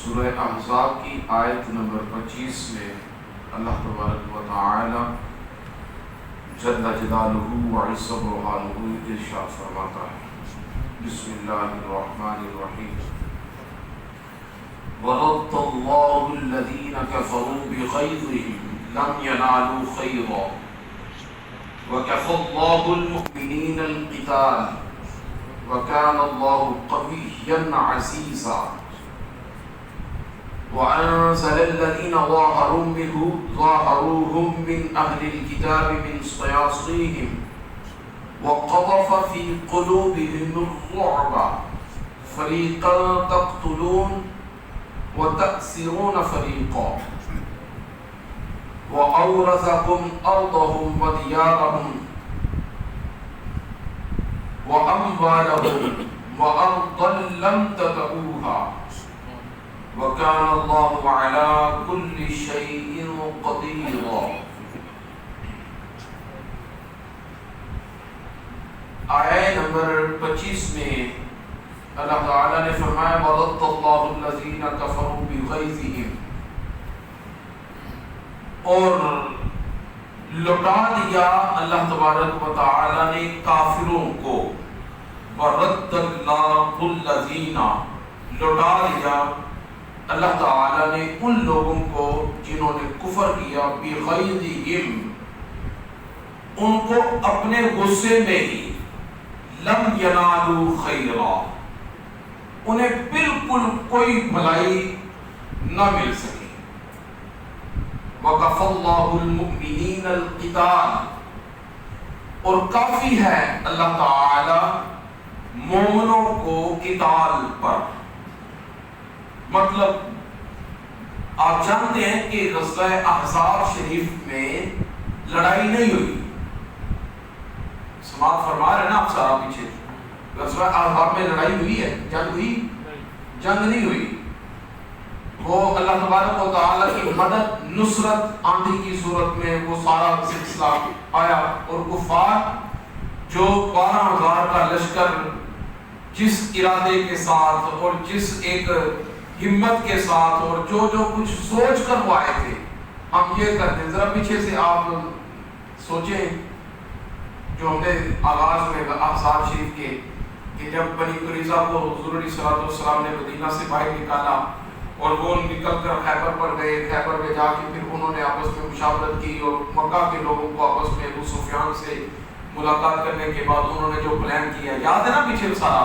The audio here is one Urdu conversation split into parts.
سورہ احزاب کی آیت نمبر 25 میں اللہ تبارک و تعالی جل جلالہ وعز برہانہ ارشاد فرماتا ہے، بسم اللہ الرحمن الرحیم، وَرَدَّ اللَّهُ الَّذِينَ كَفَرُوا بِغَيْظِهِمْ لَمْ يَنَالُوا خَيْرًا وَكَفَى اللَّهُ الْمُؤْمِنِينَ الْقِتَالَ وَكَانَ اللَّهُ قَوِيًّا عَزِيزًا وَأَنزَلَ الَّذِينَ ظَاهَرُوهُم مِّنْ أَهْلِ الْكِتَابِ مِنْ صَيَاصِيهِمْ وَقَذَفَ فِي قُلُوبِهِمُ الرُّعْبَ فَرِيقًا تَقْتُلُونَ وَتَأْسِرُونَ فَرِيقًا وَأَوْرَثَكُمْ أَرْضَهُمْ وَدِيَارَهُمْ وَأَمْوَالَهُمْ وَأَرْضًا لَّمْ تَطَئُوهَا وَكَانَ اللَّهُ عَلَى كُلِّ شَيْءٍ قَدِيرًا۔ آیت نمبر 25 میں اللہ تعالیٰ نے فرمایا وَرَدَّ اللَّهُ الَّذِينَ كَفَرُوا بِغَيْظِهِمْ، اور لوٹا دیا اللہ تبارک و تعالیٰ نے کافروں کو، وَرَدَّ اللَّهُ الَّذِينَ، لوٹا دیا اللہ تعالیٰ نے ان لوگوں کو جنہوں نے کفر کیا، بِغَيْظِهِمْ، ان کو اپنے غصے میں ہی، لَمْ يَنَالُوا خَيْرًا، انہیں بالکل کوئی بھلائی نہ مل سکی، وَكَفَى اللَّهُ الْمُؤْمِنِينَ الْقِتَالَ، اور کافی ہے اللہ تعالی مومنوں کو قتال پر۔ مطلب آپ جانتے ہیں کہ غزوہ احزاب شریف میں لڑائی نہیں ہوئی، سماعت فرما رہے ہیں نا آپ سارا پیچھے، غزوہ احزاب میں لڑائی ہوئی ہے، جنگ ہوئی؟ جنگ نہیں ہوئی۔ وہ اللہ تبارک و تعالیٰ کی مدد، نصرت آندھی کی صورت میں وہ سارا سلسلہ آیا، اور کفار جو 12,000 کا لشکر جس ارادے کے ساتھ اور جس ایک ہمت کے ساتھ اور جو کچھ سوچ کر وہ آئے تھے، ہم یہ کرتے ہیں، ذرا پیچھے سے آپ سوچیں جو ہم نے آغاز میں احزاب شریف کے، کہ جب بنی قریظہ کو حضور علیہ السلام نے مدینہ سے باہر نکالا اور وہ نکل کر خیبر پر گئے، خیبر میں جا کے پھر انہوں نے آپس میں مشاورت کی اور مکہ کے لوگوں کو آپس میں ابو سفیان سے ملاقات کرنے کے بعد انہوں نے جو پلان کیا، یاد ہے نا پیچھے سارا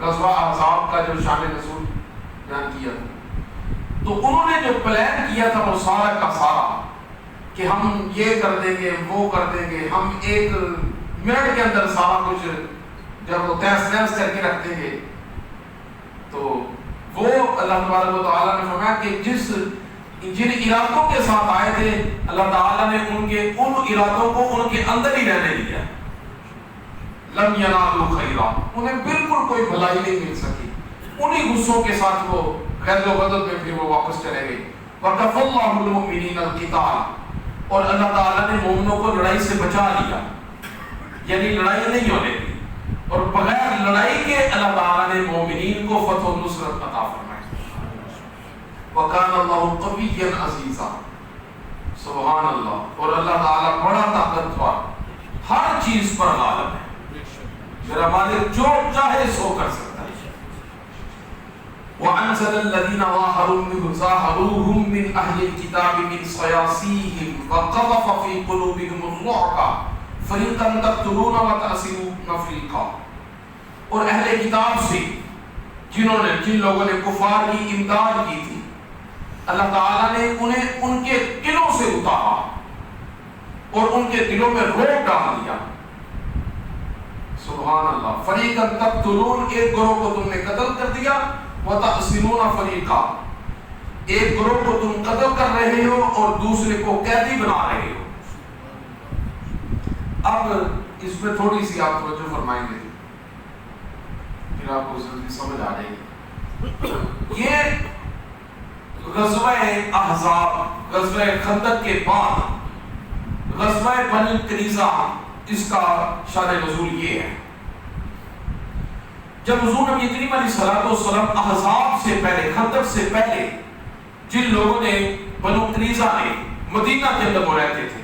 غزوہ احزاب کا جو شان نزول بیان کیا تھا، تو انہوں نے جو پلان کیا تھا وہ سارا کا سارا کہ ہم یہ کر دیں گے، وہ کر دیں گے، ہم ایک منٹ کے اندر سارا کچھ جب وہ تہس نہس کر کے رکھ دیں گے، تو وہ اللہ تبارک و تعالیٰ نے فرمایا کہ جن ارادوں کے ساتھ آئے تھے اللہ تعالیٰ نے ان ارادوں کو ان کے اندر ہی رہنے دیا، لم ینالوا خیرا، انہیں بالکل کوئی بھلائی نہیں مل سکی، انہی غصوں کے ساتھ وہ غیظ و غضب میں پھر وہ واپس چلے گئے۔ وَكَفَى اللَّهُ الْمُؤْمِنِينَ الْقِتَالَ، اور اللہ تعالیٰ نے مومنوں کو لڑائی سے بچا لیا، یعنی لڑائی نہیں ہونے دی، اور بغیر لڑائی کے اللہ تعالیٰ نے مومنین کو فتح و نصرت عطا فرمائی۔ وَكَانَ اللَّهُ قَوِيًّا عَزِيزًا، سبحان اللہ، اور اللہ تعالیٰ بڑا طاقتور، ہر چیز پر غالب ہے، میرا مالک جو چاہے سو کر سکتا ہے۔ وَأَنزَلَ الَّذِينَ ظَاهَرُوهُم مِّنْ أَهْلِ الْكِتَابِ مِنْ صَيَاصِيهِمْ وَقَذَفَ فِي قُلُوبِهِمُ الرُّعْبَ فَرِيقًا تَقْتُلُونَ وَتَأْسِرُونَ فَرِيقًا، اور اہل کتاب سے جن لوگوں نے کفار کی امداد کی تھی، اللہ تعالیٰ نے انہیں ان کے دلوں سے اتارا اور ان کے دلوں میں روک ڈال دیا، سبحان اللہ۔ فریقاً تقتلون، ایک گروہ کو تم نے قتل کر دیا، وتأسرون فریقا، ایک گروہ کو تم قتل کر رہے ہو اور دوسرے کو قیدی بنا رہے ہو۔ اب اس میں تھوڑی سی آپ توجہ فرمائیں گے، پھر آپ کو جلدی سمجھ آ جائے گی۔ یہ غزوہ احزاب، غزوہ خندق کے بعد غزوہ بنی قریظہ، اس کا شان نزول یہ ہے جب حضور نبی کریم علیہ السلام احزاب سے پہلے، خندق سے پہلے جن لوگوں نے بنو قریظہ نے مدینہ کے اندر وہ رہتے تھے،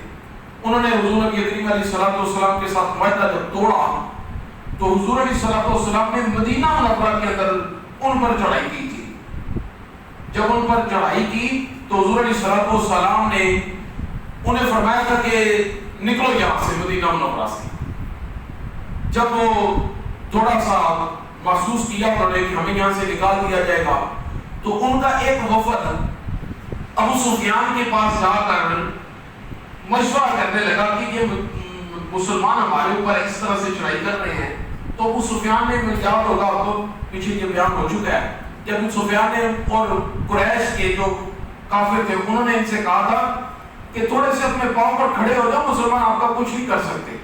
انہوں نے حضور نبی کریم علیہ السلام کے ساتھ معاہدہ جب توڑا تو حضور علیہ السلام نے مدینہ منورہ کے اندر ان پر چڑھائی کی تھی. جب ان پر چڑھائی کی تو حضور علیہ السلام نے انہیں فرمایا تھا کہ نکلو یہاں سے، مدینہ منورہ سے. جب وہ تھوڑا سا محسوس کیا انہوں نے کہ ہمیں یہاں سے نکال دیا جائے گا تو ان کا ایک وفد ابو سفیان کے پاس جا کر مشورہ کرنے لگا کہ یہ مسلمان ہمارے اوپر اس طرح سے چڑھائی کر رہے ہیں. تو ابو سفیان نے یاد ہوگا آپ کو، پیچھے یہ بیان ہو چکا ہے کہ ابو سفیان نے اور قریش کے جو کافر تھے انہوں نے ان سے کہا تھا کہ تھوڑے سے اپنے پاؤں پر کھڑے ہو جاؤ، مسلمان آپ کا کچھ نہیں کر سکتے.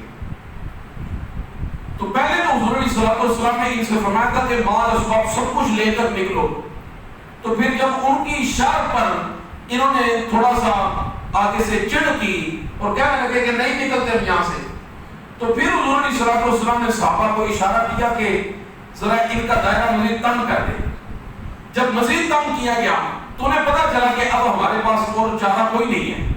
تو پہلے تو حضور علیہ السلام نے ان سے فرمایا تھا کہ مال اسباب سب کچھ لے کر نکلو. تو پھر جب ان کی شرط پر انہوں نے تھوڑا سا آگے سے چڑھ کی اور کہنے لگے کہ نہیں نکلتے ہم یہاں سے، تو پھر حضور علیہ السلام نے صحابہ کو اشارہ کیا کہ ذرا ان کا دائرہ مزید تنگ کر دے. جب مزید تنگ کیا گیا تو انہیں پتا چلا کہ اب ہمارے پاس اور چارہ کوئی نہیں ہے.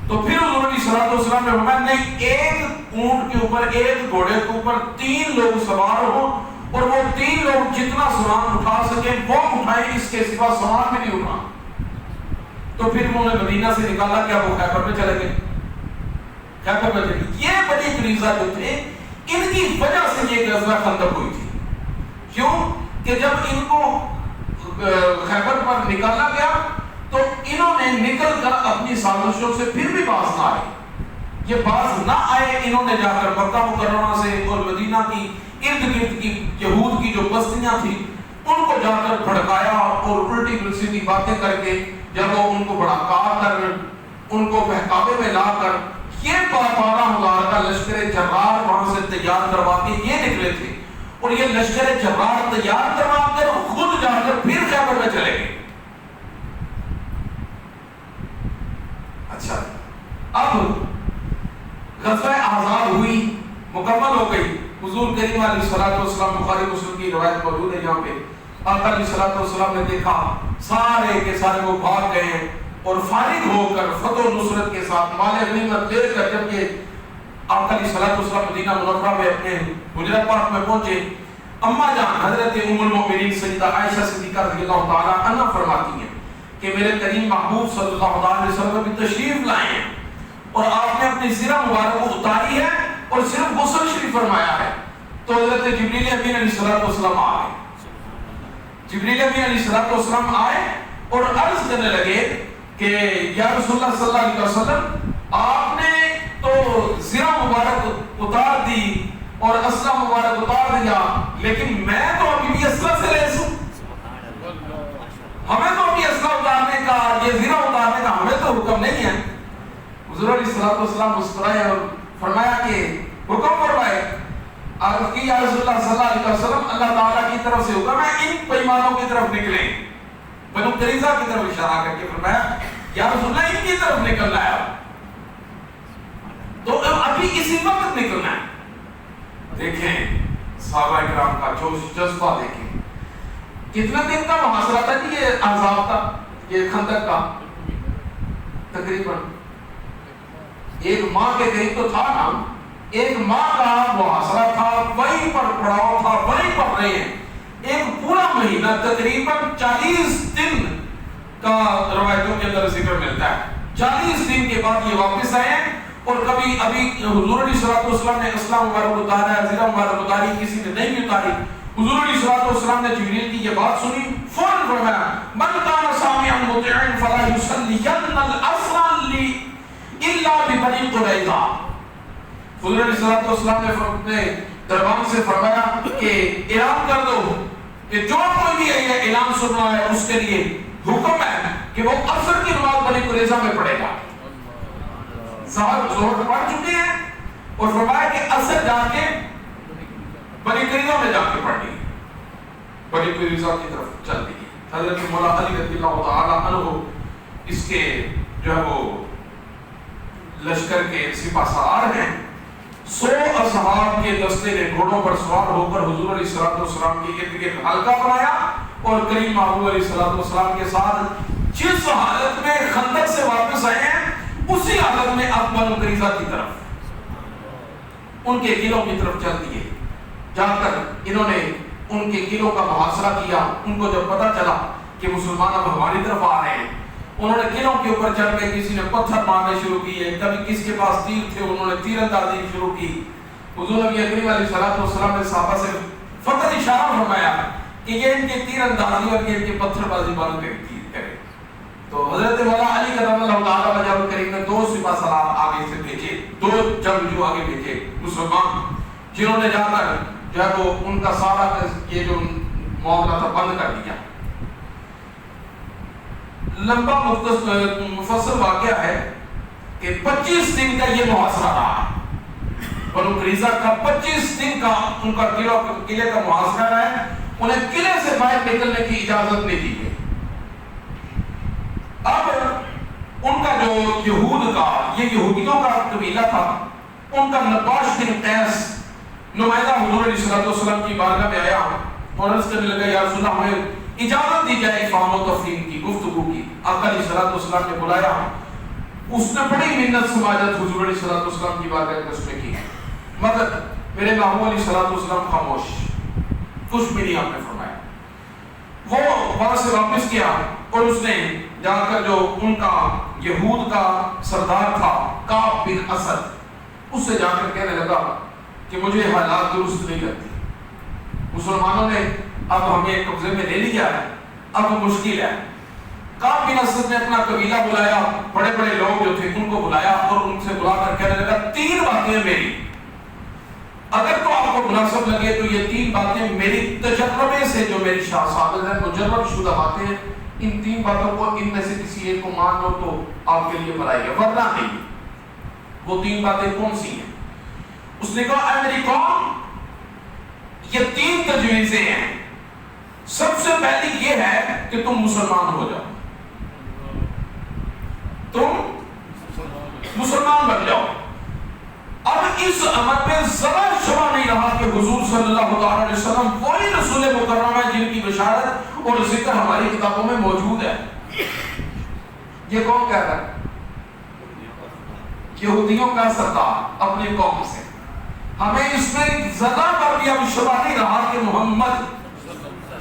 تو پھر حضور علیہ السلام نے فرمایا نہیں، ایک اونٹ کے اوپر، ایک گھوڑے کے اوپر 3 لوگ سوار ہوں اور وہ 3 لوگ جتنا سامان اٹھا سکیں وہ اٹھائیں، اس کے سوا سامان بھی نہیں اٹھا. تو پھر انہوں نے مدینہ سے نکالا کہ وہ خیبر میں چلے گئے. خیبر میں چلے گئے. یہ بنی قریظہ جو تھے ان کی وجہ سے یہ غزوہ خندق ہوئی تھی. کیوں کہ جب ان کو خیبر پر نکالا گیا تو انہوں نے نکل کر اپنی سازشوں سے پھر بھی باز نہ آئے. یہ باز نہ آئے، انہوں نے جا کر مکہ مکرمہ سے اور مدینہ کی ارد گرد کی یہود کی جو بستیاں تھیں ان کو جا کر بھڑکایا اور الٹی سیدھی باتیں کر کے جب وہ ان کو بھڑکا کر ان کو بہکاوے میں لا کر یہ 12,000 کا لشکر جرار وہاں سے تیار کروا کے یہ نکلے تھے. اور یہ لشکر جرار تیار کروا کر خود جا کر پھر خیبر میں چلے گئے. اچھا، اب غزوہ احزاب ہوئی، مکمل ہو گئی. حضور کریم علیہ السلام، بخاری مسلم کی روایت موجود ہے یہاں پہ، آقا علیہ السلام نے دیکھا سارے کے سارے وہ بھاگ گئے ہیں اور فارغ ہو کر فتح و نصرت کے ساتھ مال غنیمت لے کر جب یہ آقا علیہ السلام مدینہ منورہ میں اپنے حجرہ پاک میں پہنچے، اما جان حضرت ام المؤمنین سیدہ عائشہ صدیقہ رضی اللہ تعالی عنہا فرماتی ہیں کہ میرے کریم محبوب صلی اللہ علیہ وسلم بھی تشریف لائے ہیں اور آپ نے اپنی زرہ مبارک کو اتاری ہے اور صرف غسل شریف فرمایا ہے. تو حضرت جبریل امین علیہ السلام آئے. جبریل امین علیہ السلام آئے اور عرض کرنے لگے کہ یا رسول اللہ صلی اللہ علیہ وسلم، آپ نے تو زرہ مبارک اتار دی اور اسلحہ مبارک اتار دیا، لیکن میں تو ابھی بھی اسلحہ سے لیس ہوں. ہمیں تو ابھی اسلحہ اتارنے کا، یہ زرہ اتارنے کا ہمیں تو حکم نہیں ہے. حضور علیہ السلام مسکرائے اور فرمایا کہ حکم فرمائے. عرض کی یا رسول اللہ صلی اللہ علیہ وسلم، اللہ تعالیٰ کی طرف سے حکم ہے ان پیمانوں کی طرف نکلیں. بنو قریظہ کی طرف اشارہ کر کے فرمایا یا رسول اللہ ان کی طرف نکلنا ہے. تو ابھی اسی وقت نکلنا ہے. دیکھیں صحابہ کرام کا جوش جذبہ، دیکھیں کتنا دن کا محاصرہ تھا جی یہ احزاب کا، یہ خندق کا، تقریباً 1 ماہ کے قریب تو تھا نا. 1 ماہ کا محاصرہ تھا، وہیں پر پڑاؤ تھا، وہیں پر رہے ہیں. ایک پورا مہینہ تقریباً 40 دن کا روایتوں کے اندر ذکر ملتا ہے. 40 دن کے بعد یہ واپس آئے ہیں اور کبھی ابھی حضور علیہ السلام نے اسلام مبارک اتارا ہے، زرہ مبارک اتاری، کسی نے نہیں اتاری. حضور علیہ السلام نے جبریل کی یہ بات سنی، فوراً فرمایا من کان سامعا مطیعا فلا یصلین العصر الا ببنی قریظہ. حضور علیہ السلام نے اپنے دربان سے فرمایا کہ اعلان کر دو کہ جو کوئی بھی یہ اعلان سن رہا ہے اس کے لیے حکم ہے کہ وہ عصر کی نماز بنی قریظہ میں پڑھے گا. ظہر پڑھ چکے ہیں اور فرمایا کہ عصر جا کے بنی قریظہ میں جا کے پڑھنی. بنی قریظہ کی طرف چل دی. حضرت مولا علی رضی اللہ تعالی عنہ اس کے جو ہے وہ لشکر کے سپہ سالار ہیں. 100 اصحاب کے دستے نے گھوڑوں پر سوار ہو کر حضور علیہ السلام کے ارد گرد حلقہ بنایا اور کریم محبوب علیہ السلام کے ساتھ جس حالت میں خندق سے واپس آئے ہیں اسی حالت میں اب بنو قریظہ کی طرف ان کے قلعوں کی طرف چل دیے. جا کر انہوں نے ان کے قلعوں کا محاصرہ کیا. ان کو جب پتا چلا کہ مسلمان اب ہماری طرف آ رہے ہیں, انہوں نے قلعوں کے اوپر چڑھ کے کسی نے پتھر مارنے شروع کیے, کبھی کس کے پاس تیر تھے انہوں نے تیر اندازی شروع کی. حضور نبی کریم علیہ السلام نے صحابہ سے فقط اشارہ فرمایا کہ یہ ان کے تیر اندازی اور یہ ان کے پتھر بازی بند کرے. تو حضرت مولا علی کرم اللہ تعالی وجہ کریم نے 2 سپہ سالار آگے سے بھیجے, 2 جنگجو آگے بھیجے مسلمان, جنہوں نے جا کر جو ہے وہ ان کا سارا یہ جو معاملہ تھا بند کر دیا. لمبا مفصل واقعہ ہے کہ 25 دن کا یہ محاصرہ رہا. بنو قریظہ کا 25 دن کا ان کا قلعے کا محاصرہ رہا ہے. انہیں قلعے سے باہر نکلنے کی اجازت نہیں دی گئی. اب ان کا جو یہود کا, یہ یہودیوں کا قبیلہ تھا, ان کا نباش بن قیس نمائندہ حضور علیہ السلام کی بارگاہ میں آیا اور عرض کرنے لگا یا رسول اللہ ہمیں اجازت دی جائے فہم و تفہیم کی, گفتگو کی. آقا علیہ السلام نے بلایا, اس نے بڑی منت سماجت حضور علیہ السلام کی بارگاہ میں اس میں کی, مگر میرے محبوب علیہ السلام خاموش, کچھ بھی نہیں آپ نے فرمایا. وہ وہاں سے واپس کیا اور اس نے جا کر جو ان کا یہود کا سردار تھا کعب بن اسد, اس سے جا کر کہنے لگا کہ مجھے حالات درست نہیں لگتی, مسلمانوں نے اب ہمیں قبضے میں لے لیا ہے, اب مشکل ہے. کعب بن اسد نے اپنا قبیلہ بلایا, بڑے بڑے لوگ جو تھے ان کو بلایا اور ان سے بلا کر کہنے لگا 3 باتیں میری, اگر تو آپ کو مناسب لگے تو یہ 3 باتیں میری تجربے سے جو میری شاہ ثابت ہے, مجرب شدہ باتیں ہیں, ان 3 باتوں کو ان میں سے کسی ایک کو مان لو تو آپ کے لیے بھلائی ہے, ورنہ نہیں. وہ 3 باتیں کون سی ہیں؟ اس نے کہا اے میری قوم, یہ 3 تجویزیں ہیں. سب سے پہلی یہ ہے کہ تم مسلمان ہو جاؤ, تم مسلمان بن جاؤ. اب اس عمل میں ذرا شبہ نہیں رہا کہ حضور صلی اللہ علیہ وسلم وہی رسول مکرم ہے جن کی بشارت اور ذکر ہماری کتابوں میں موجود ہے. یہ کون کہہ رہا ہے؟ یہودیوں کا سردار اپنی قوم سے. ہمیں اس میں ذرا پر بھی اب شبہ نہیں رہا کہ محمد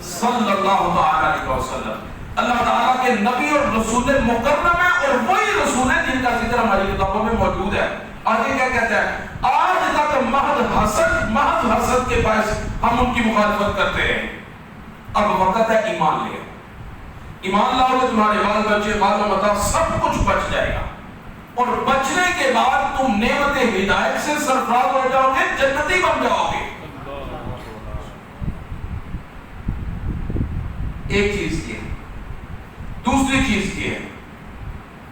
صلی اللہ علیہ وسلم اللہ تعالیٰ کے نبی اور رسول مکرم ہے, اور وہی رسول ہے جن کا ذکر ہماری کتابوں میں موجود ہے. آگے کیا کہتا ہے؟ آج تک محض حسد کے باعث ہم ان کی مخالفت کرتے ہیں, اب وقت ہے ایمان لے. ایمان لاؤ تو تمہارے بال بچے مال و متاع سب کچھ بچ جائے گا, اور بچنے کے بعد تم نعمت ہدایت سے سرفراز ہو جاؤ گے, جنتی بن جاؤ گے. ایک چیز کی ہے. دوسری چیز کی ہے,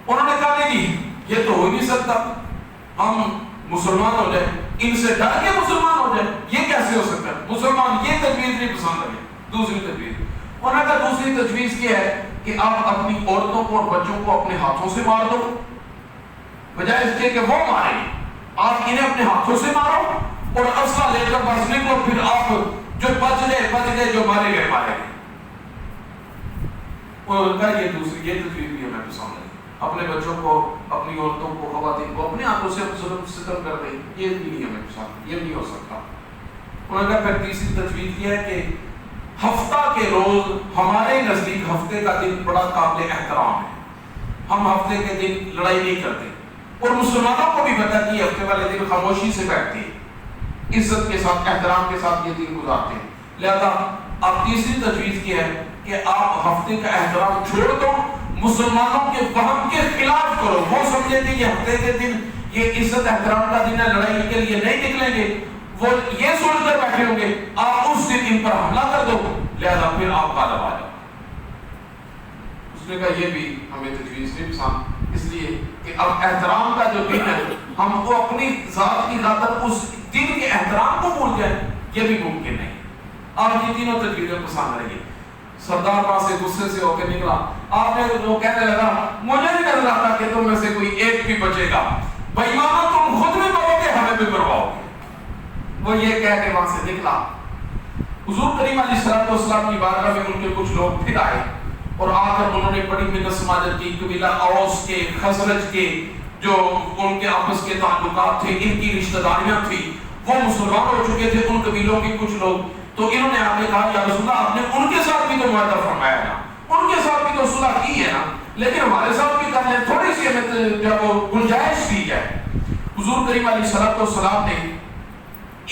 انہوں نے کہا نہیں یہ تو ہو نہیں سکتا, ہم مسلمان ہو جائیں, ان سے ڈر کے مسلمان ہو جائیں, یہ کیسے ہو سکتا ہے؟ مسلمان یہ تجویز نہیں پسند لگے. دوسری تجویز, انہوں نے کہا دوسری تجویز یہ ہے کہ آپ اپنی عورتوں کو اور بچوں کو اپنے ہاتھوں سے مار دو, بجائے اس کے کہ وہ ماریں, آپ انہیں اپنے ہاتھوں سے مارو اور اسلحہ لے کر بس نکلو, پھر آپ جو بچ گئے جو مارے گئے مارے گئے. انہوں نے کہا یہ دوسری یہ تجویز بھی ہمیں پسند ہے, اپنے بچوں کو, اپنی عورتوں کو, خواتین کو اپنے ہاتھوں سے ظلم ستم کر دیں, یہ نہیں ہمیں پسند, یہ نہیں ہو سکتا. انہوں نے کہا پھر تیسری تجویز یہ ہے کہ ہفتہ کے روز ہمارے نزدیک ہفتے کا دن بڑا قابل احترام ہے, ہم ہفتے کے دن لڑائی نہیں کرتے, اور مسلمانوں کو بھی پتا کہ ہفتے والے دن خاموشی سے بیٹھتے ہیں, عزت کے ساتھ احترام کے ساتھ یہ دن گزارتے ہیں. لہذا اب تیسری تجویز کی ہے کہ آپ ہفتے کا احترام چھوڑ دو, مسلمانوں کے وہم کے خلاف کرو. وہ سمجھے کہ یہ ہفتے کے دن یہ عزت احترام کا دن ہے, لڑائی کے لیے نہیں نکلیں گے, وہ یہ سوچ کر بیٹھے ہوں گے, آپ اس دن ان پر حملہ کر دو, لہذا پھر آپ غالب آ جاؤ. اس نے کہا یہ بھی ہمیں تجویز نہیں پسند, اس لیے کہ اب احترام کا جو دن ہے ہم کو اپنی ذات کی خاطر اس دن کے احترام کو بھول جائیں, یہ بھی ممکن نہیں. آپ کی تینوں تجویزیں پسند رہی. سردار وہاں سے غصے سے ہو کے نکلا, آپ نے وہ کہنے لگا مجھے نہیں نظر آتا کہ تم میں سے کوئی ایک بھی بچے گا, بے ایمانو تم خود بھی مرو گے, ہمیں بھی مرواؤ گے. وہ یہ کہہ کے وہاں سے نکلا. حضور کریم علیہ الصلوۃ والسلام کی بارگاہ میں ان کے کچھ لوگ پھر آئے اور آ کر انہوں نے بڑی منت سماجت کی. قبیلہ اوس کے، خزرج کے جو ان کے آپس کے تعلقات تھے، ان کی رشتہ داریاں تھی، وہ مسلمان ہو چکے تھے ان قبیلوں کے کچھ لوگ. تو انہوں نے آپ نے کہا یا رسول اللہ آپ نے ان کے ساتھ بھی تو معاہدہ فرمایا نا، ان کے ساتھ بھی تو صلح کی ہے نا، لیکن ہمارے ساتھ بھی کر لیں، تھوڑی سی ہمیں جب گنجائش دی جائے. حضور کریم علیہ الصلوۃ والسلام نے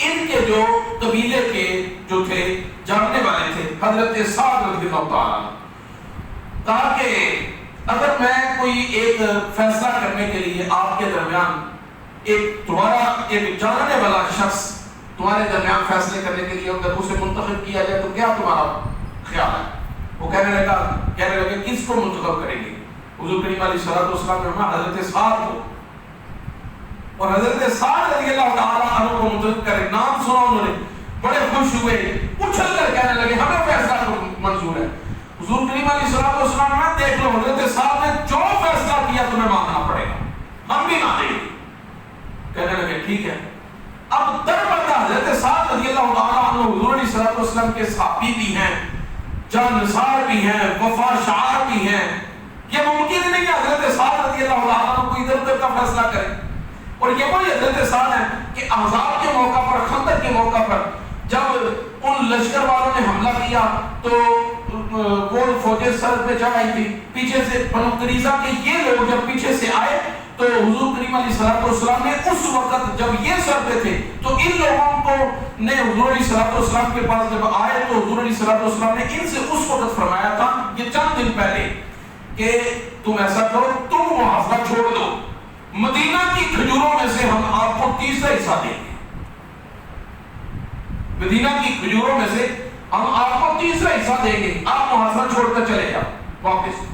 ان کے جو قبیلے کے جو تھے جاننے والے تھے حضرت سعد رضی اللہ تعالیٰ کہا کہ اگر میں کوئی ایک فیصلہ کرنے کے لیے آپ کے درمیان ایک تمہارا ایک جاننے والا شخص تمہارے درمیان فیصلے کرنے کے لیے اگر اسے منتخب کیا جائے تو کیا تمہارا خیال ہے؟ وہ کہنے لگے کس کو منتخب کریں گے؟ حضور کریم علیہ الصلوۃ والسلام نے فرمایا حضرت سعد کو. اور حضرت سعد رضی اللہ تعالیٰ عنہ کو منتخب کرے. نام سنا انہوں نے، بڑے خوش ہوئے، اچھل کر کہنے لگے ہمیں فیصلہ منظور ہے. حضور کریم علیہ الصلوۃ والسلام نے دیکھ لو حضرت سعد نے جو فیصلہ کیا تمہیں ماننا پڑے گا، ہم بھی مانیں گے. کہنے لگے ٹھیک ہے. اب دربدر حضرت سعد رضی اللہ تعالیٰ عنہ حضور علیہ الصلوۃ والسلام کے صحابی بھی ہیں، جاننثار بھی ہیں، وفا شعار بھی ہیں. یہ ممکن ہی نہیں کہ حضرت سعد رضی اللہ تعالیٰ عنہ کو ادھر ادھر کا فیصلہ کرے. اور یہ وہی حضرت سعد ہیں کہ احزاب کے موقع پر، خندق کے موقع پر جب ان لشکر والوں نے حملہ کیا تو وہ فوجیں سر پہ چڑھ آئی تھی پیچھے سے. بنو قریظہ کے یہ لوگ جب پیچھے سے آئے تو حضور کریم علیہ الصلوۃ والسلام نے اس وقت جب یہ سر پہ تھے تو ان لوگوں کو نے حضور علیہ الصلوۃ والسلام کے پاس جب آئے تو حضور علیہ الصلوۃ والسلام نے ان سے اس وقت فرمایا تھا یہ چند دن پہلے کہ تم ایسا کرو، تم محاصرہ چھوڑ دو، مدینہ کی کھجوروں میں سے ہم آپ کو تیسرا حصہ دیں گے. مدینہ کی کھجوروں میں سے ہم آپ کو تیسرا حصہ دیں گے، آپ محاصرہ چھوڑ کر چلے جاؤ واپس.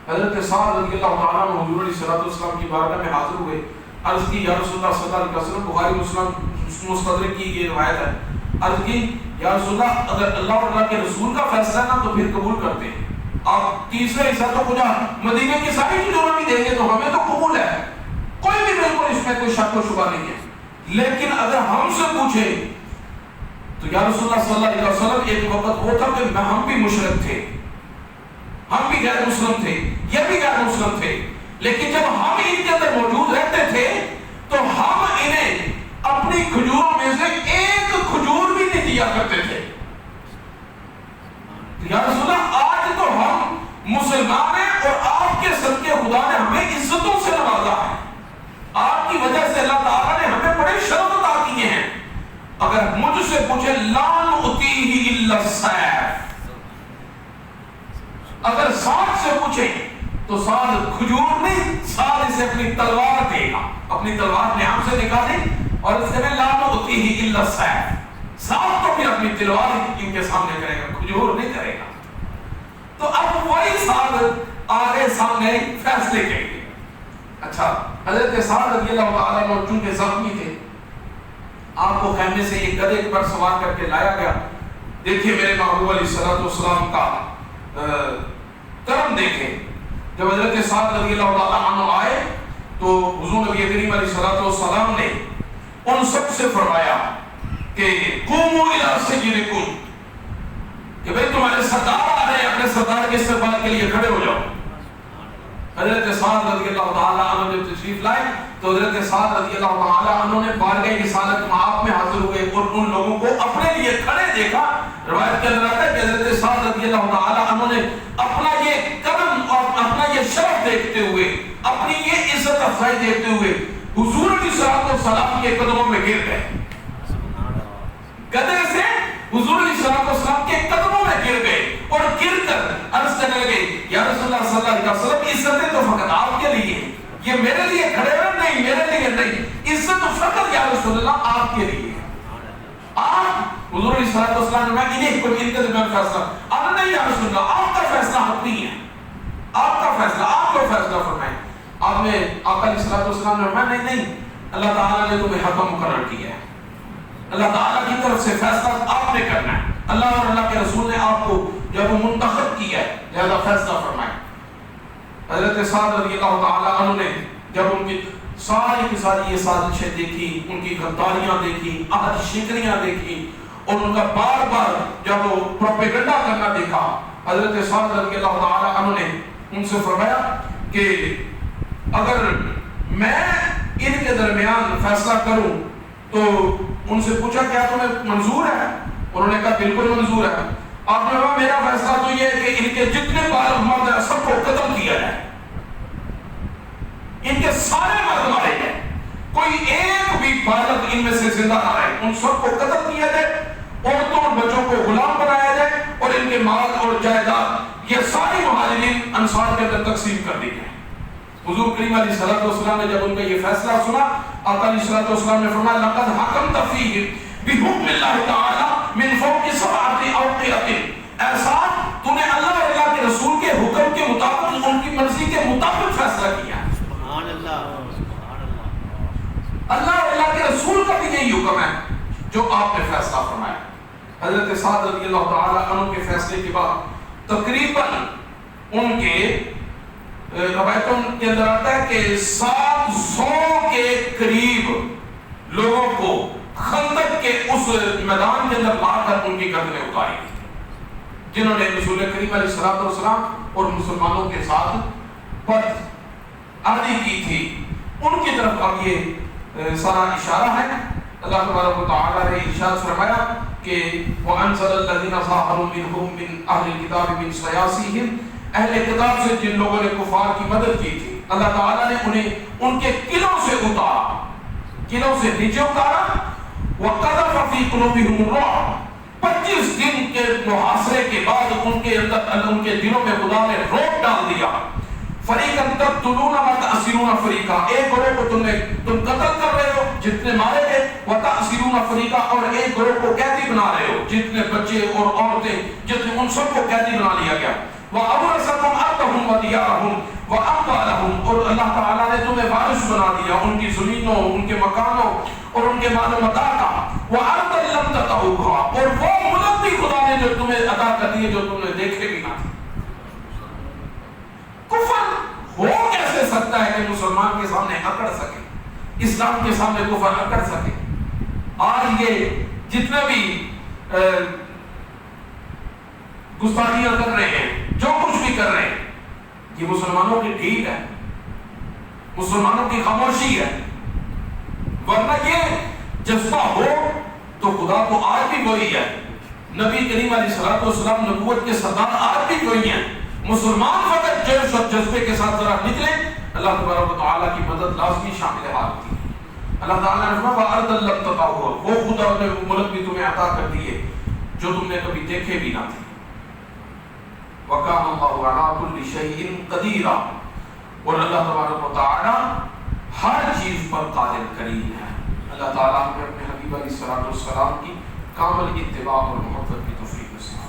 حضرت سعد رضی اللہ تعالیٰ عنہ حضور علیہ الصلوۃ والسلام کی بارگاہ میں حاضر ہوئے. عرض کی یا رسول اللہ صلی اللہ علیہ وسلم، بخاری مسلم مستدرک کی یہ روایت ہے. عرض کی یا رسول اللہ اگر اللہ اور اللہ کے رسول کا فیصلہ ہے نا تو پھر قبول کرتے ہیں. آپ تیسرا حصہ تو خدا مدینہ کی ساری کھجوروں بھی دیں گے تو ہمیں تو قبول ہے، کوئی بھی بالکل اس میں کوئی شک و شبہ نہیں ہے. لیکن اگر ہم سے پوچھے تو یا رسول اللہ صلی اللہ علیہ وسلم ایک وقت وہ تھا کہ ہم بھی مشرک تھے، ہم بھی غیر مسلم تھے، یہ بھی غیر مسلم تھے، لیکن جب ہم ان کے اندر موجود رہتے تھے تو ہم انہیں اپنی کھجوروں میں سے ایک کھجور بھی نہیں دیا کرتے تھے. یا رسول اللہ آج تو ہم مسلمان ہیں اور آپ کے صدقے خدا نے ہمیں عزتوں سے نوازا ہے، آپ کی وجہ سے اللہ تعالیٰ نے ہمیں بڑے شرف عطا کیے ہیں. اگر مجھ سے پوچھے لا نؤتیہ الا السیف، اگر سعد سے پوچھیں تو سعد کھجور نہیں، سعد اسے اپنی تلوار دے گا، اپنی تلوار نے ہم سے نکالے اور اس نے لا نؤتیہ الا السیف. سعد تو پھر اپنی تلوار ان کے سامنے کرے گا، کھجور نہیں کرے گا. تو اب وہی سعد آگے سامنے فیصلے کے لیے. اچھا حضرت سعد رضی اللہ تعالیٰ عنہ چونکہ زخمی تھے، آپ کو خیمے سے ایک گدھے پر سوار کر کے لایا گیا. دیکھیے میرے محبوب علیہ الصلوۃ والسلام کا کرم دیکھیں. جب حضرت سعد رضی اللہ تعالیٰ عنہ آئے تو حضور نبی کریم علیہ الصلوۃ والسلام نے ان سب سے فرمایا کہ قوموا الی سیدکم، کہ بھئی تمہارے سردار آ رہے ہیں، اپنے سردار کے استقبال کے لیے کھڑے ہو جاؤ. حضرت سعد رضی اللہ تعالیٰ عنہ جب تشریف لائے تو حضرت سعد رضی اللہ تعالیٰ عنہ نے بارگاہ رسالت مآب میں حاضر ہوئے اور ان لوگوں کو اپنے لیے کھڑے دیکھا. روایت کے اندر آتا ہے کہ حضرت سعد رضی اللہ تعالیٰ عنہ نے اپنا یہ کرم اور اپنا یہ شرف دیکھتے ہوئے، اپنی یہ عزت افزائی دیکھتے ہوئے حضور علیہ الصلوۃ والسلام کے قدموں میں گر گئے. گدھے سے حضور علیہ الصلوۃ والسلام کے قدموں میں گر گئے اور گر کر عرض کرنے لگے یا رسول اللہ صلی اللہ علیہ وسلم عزتیں تو فقط آپ کے لیے، یہ میرے لیے کھڑے ہوئے نہیں، میرے لیے نہیں، عزت تو فقط یا رسول اللہ آپ کے لیے. آپ حضور علیہ الصلوۃ والسلام نے انہیں کو ان کے درمیان فیصلہ اب نہیں یا رسول اللہ آپ کا فیصلہ حق نہیں ہے، آپ کا فیصلہ آپ کو فیصلہ فرمائیں. آپ نے آقا علیہ الصلوۃ والسلام نے فرمایا نہیں اللہ تعالیٰ نے تمہیں حکم مقرر کیا ہے، اللہ تعالیٰ کی طرف سے فیصلہ آپ نے کرنا ہے، اللہ اور اللہ کے رسول نے آپ کو جب منتخب کیا ہے لہذا فیصلہ فرمائے. حضرت سعد رضی اللہ تعالیٰ عنہ نے جب ان کی ساری کی ساری یہ سازشیں دیکھی، ان کی غداریاں دیکھی، عہد شکنیاں دیکھی، اور ان کا بار بار جب وہ پروپیگنڈا کرنا دیکھا، حضرت سعد رضی اللہ تعالیٰ عنہ نے ان سے فرمایا کہ اگر میں ان کے درمیان فیصلہ کروں تو ان سے پوچھا کیا تمہیں منظور ہے؟ انہوں نے کہا بالکل منظور ہے۔ آپ نے کہا میرا فیصلہ تو یہ ہے کہ ان کے جتنے بالغ مرد ہیں سب کو قتل کیا جائے، ان کے سارے مرد مارے جائیں، کوئی ایک بھی بالغ ان میں سے زندہ نہ رہے، ان سب کو قتل کیا جائے، عورتوں اور بچوں کو غلام بنایا جائے، اور ان کے مال اور جائیداد یہ ساری مہاجرین انصار کے اندر تقسیم کر دی جائے۔ حضور کریم علیہ الصلوۃ والسلام نے جب ان کا یہ فیصلہ سنا، آقا علیہ الصلوۃ والسلام نے فرمایا لقد حکمت فیہم بحکم اللہ تعالی من فوق سبعۃ اوقیہ، ایسا تو نے اللہ اور اللہ کے رسول کے حکم کے مطابق، ان کی مرضی کے مطابق فیصلہ کیا۔ سبحان اللہ، سبحان اللہ، اللہ اور اللہ کے رسول کا بھی یہی حکم ہے جو آپ نے فیصلہ فرمایا۔ حضرت سعد رضی اللہ تعالی عنہ کے فیصلے کے بعد تقریباً ان کے روایتوں کے اندر آتا ہے کہ 700 کے قریب لوگوں کو خندق کے اس میدان کے اندر مار کر ان کی گردنیں اتاری گئی، جنہوں نے رسول کریم علیہ الصلوۃ والسلام اور مسلمانوں کے ساتھ بدعہدی کی تھی۔ ان کی طرف اب یہ سارا اشارہ ہے۔ اللہ تبارک و تعالی نے ارشاد فرمایا کہ وَأَنزَلَ الَّذِينَ ظَاهَرُوا مِنْهُمْ مِنْ أَهْلِ الْكِتَابِ مِنْ صَيَاصِيهِمْ، اہل کتاب سے جن لوگوں نے کفار کی مدد کی تھی، اللہ تعالیٰ نے انہیں ان کے قلعوں سے اتارا، قلعوں سے نیچے اتارا۔ وَقَذَفَ فِي قُلُوبِهِمُ الرُّعْبَ، 25 دن کے محاصرے کے بعد ان کے دلوں میں خدا نے رعب ڈال دیا۔ فَرِيقًا تَقْتُلُونَ وَتَأْسِرُونَ فَرِيقًا، ایک گروہ کو تم قتل کر رہے ہو جتنے مارے گئے، وَتَأْسِرُونَ فَرِيقًا، اور ایک گروہ کو قیدی بنا رہے ہو، جتنے بچے اور عورتیں جتنے ان سب کو قیدی بنا لیا گیا۔ وَأَوْرَثَكُمْ أَرْضَهُمْ وَدِيَارَهُمْ وَأَمْوَالَهُمْ، اور اللہ تعالیٰ نے تمہیں وارث بنا دیا ان کی زمینوں، ان کے مکانوں اور ان کے مال و متاع کا۔ وَأَرْضًا لَمْ تَطَئُوهَا، اور وہ ملک بھی خدا نے جو تمہیں عطا کر دیے جو تم نے دیکھے بھی نہ تھے۔ کفر ہو کیسے سکتا ہے کہ مسلمان کے سامنے اکڑ سکے، اسلام کے سامنے کفر اکڑ سکے؟ آج یہ جتنے بھی گستاخیاں کر رہے ہیں، جو کچھ بھی کر رہے ہیں، یہ مسلمانوں کی ڈھیل ہے، مسلمانوں کی خاموشی ہے۔ ورنہ یہ جذبہ ہو تو خدا تو آج بھی وہی ہے، نبی کریم علیہ الصلوۃ والسلام نبوت کے سردار آج بھی وہی ہیں۔ مسلمان فقط جوش اور جذبے کے ساتھ ذرا نکلے، اللہ تبارک و تعالیٰ کی مدد لازمی شامل حال ہوتی ہے۔ اللہ تعالیٰ نے فرمایا وَأَرْضًا لَمْ تَطَئُوهَا، وہ خدا نے ملک بھی تمہیں عطا کر دیے جو تم نے کبھی دیکھے بھی نہ تھے۔ وَكَانَ اللَّهُ عَلَىٰ كُلِّ شَيْءٍ قَدِيرًا، اور اللہ تبارک و تعالیٰ ہر چیز پر قادر کریم ہے۔ اللہ تعالیٰ ہمیں اپنے حبیب علیہ الصلوۃ والسلام کی کامل اتباع اور محبت کی توفیق نصیب